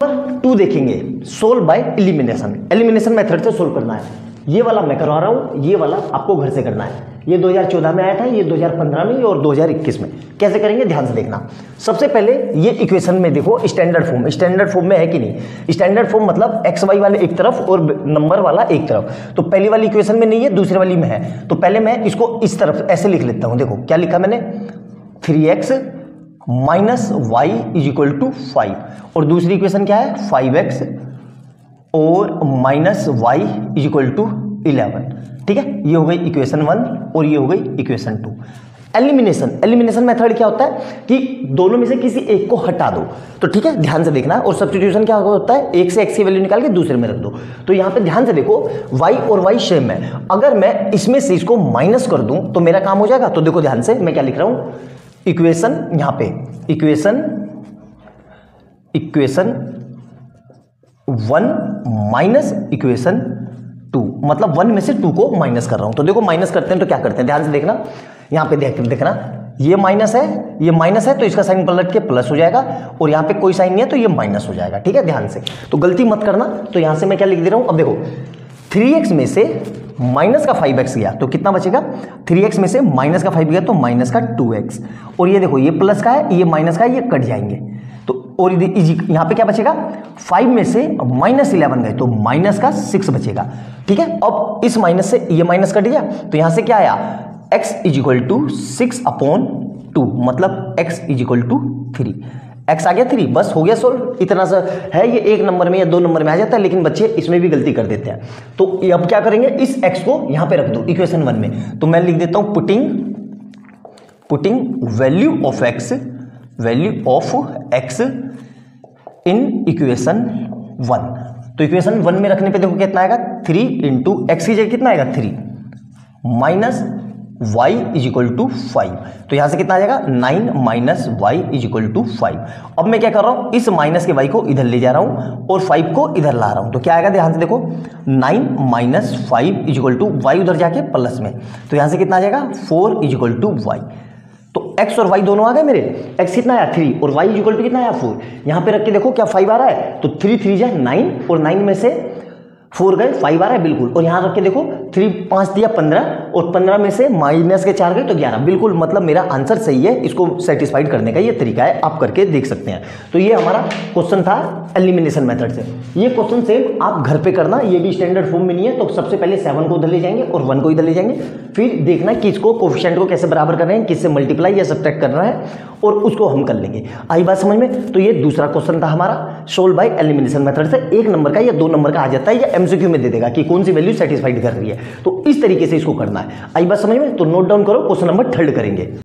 Number 2 देखेंगे, solve by elimination. Elimination method से solve करना है। ये वाला मैं करवा रहा हूँ, ये वाला आपको घर से करना है। ये 2014 में आया था, ये 2015 में और 2021 में। कैसे करेंगे ध्यान से देखना। सबसे पहले ये इक्वेशन में देखो स्टैंडर्ड फॉर्म में है कि नहीं। स्टैंडर्ड फॉर्म मतलब एक्स वाई वाले एक तरफ और नंबर वाला एक तरफ। तो पहली वाली इक्वेशन में नहीं है, दूसरी वाली में है। तो पहले मैं इसको इस तरफ ऐसे लिख लेता हूँ। देखो क्या लिखा मैंने, 3x minus Y is equal to 5 और दूसरी इक्वेशन क्या है 5x और minus Y is equal to 11। ठीक है, ये हो गई इक्वेशन 1 और ये हो गई इक्वेशन 2। एलिमिनेशन मेथड क्या होता है कि दोनों में से किसी एक को हटा दो। तो ठीक है, ध्यान से देखना। और सब्स्टिट्यूशन क्या होता है, एक से x की वैल्यू निकाल के दूसरे में रख दो। तो यहां पे ध्यान से देखो, y और y सेम है। अगर मैं इसमें से इसको माइनस कर दूं तो मेरा काम हो जाएगा। तो देखो ध्यान से, मैं क्या लिख रहा हूं, इक्वेशन यहां पे इक्वेशन 1 माइनस इक्वेशन 2, मतलब 1 में से 2 को माइनस कर रहा हूं। तो देखो माइनस करते हैं तो क्या करते हैं, ध्यान से देखना। यहां पे देखना, ये माइनस है तो इसका साइन पलट के प्लस हो जाएगा और यहां पे कोई साइन नहीं है तो ये माइनस हो जाएगा। ठीक है, ध्यान से, तो गलती मत करना। तो यहां से मैं क्या लिख दे रहा हूं, अब देखो 3x में से माइनस का 5x गया तो कितना बचेगा, 3x में से माइनस का 5 गया तो माइनस का 2x। और ये देखो, ये प्लस का है, ये माइनस का है, ये कट जाएंगे। तो और यहां पे क्या बचेगा, 5 में से माइनस 11 गए तो माइनस का 6 बचेगा। ठीक है, अब इस माइनस से ये माइनस कट गया तो यहां से क्या आया, x इज इक्वल टू 6/2, मतलब x is equal to 3। x आ गया 3, बस हो गया सोल्व। इतना सा है, ये 1 नंबर में या 2 नंबर में आ जाता है, लेकिन बच्चे इसमें भी गलती कर देते हैं। तो अब क्या करेंगे, इस x को यहां पे रख दो इक्वेशन 1 में। तो मैं लिख देता हूं putting value of x in equation 1। तो इक्वेशन 1 में रखने पे देखो कितना आएगा, 3 इंटू एक्स की जगह कितना आएगा 3 minus y is equal to 5। तो यहां से कितना आ जाएगा 9 minus Y is equal to 5। अब मैं क्या कर रहा हूं, इस माइनस के y को इधर ले जा रहा हूं और 5 को इधर ला रहा हूं। तो क्या आएगा, ध्यान से देखो, 9 minus 5 is equal to Y उधर जाके प्लस में। तो यहां से कितना आ जाएगा 4 इज इक्वल टू वाई। तो x और y दोनों आ गए मेरे। x कितना आया 3 और y इज इक्वल टू कितना आया 4। यहां पे रख के देखो क्या 5 आ रहा है, तो 3 3 जा 9 और 9 में से 4 गए, 5 आ रहा है बिल्कुल। और यहां रख के देखो 3 5 दिया 15 और 15 में से माइनस के 4 गए तो 11, बिल्कुल। मतलब मेरा आंसर सही है। इसको सेटिस्फाइड करने का ये तरीका है, आप करके देख सकते हैं। तो ये हमारा क्वेश्चन था एलिमिनेशन मेथड से। ये क्वेश्चन सेम आप घर पे करना, ये भी स्टैंडर्ड फॉर्म में नहीं है। तो सबसे पहले 7 को उधर ले जाएंगे और 1 को इधर ले जाएंगे, फिर देखना कि इसको कोफिशिएंट को कैसे बराबर कर रहे हैं, किससे मल्टीप्लाई या सब्ट्रैक्ट करना है, और उसको हम कर लेंगे। आई बात समझ में। तो ये दूसरा क्वेश्चन था हमारा, सोल्व बाय एलिमिनेशन मेथड से। 1 नंबर का या 2 नंबर का आ जाता है, या एमसीक्यू में दे देगा कि कौन सी वैल्यू सेटिस्फाइड कर रही है। तो इस तरीके से इसको करना है। आई बात समझ में। तो नोट डाउन करो, क्वेश्चन नंबर 3 करेंगे।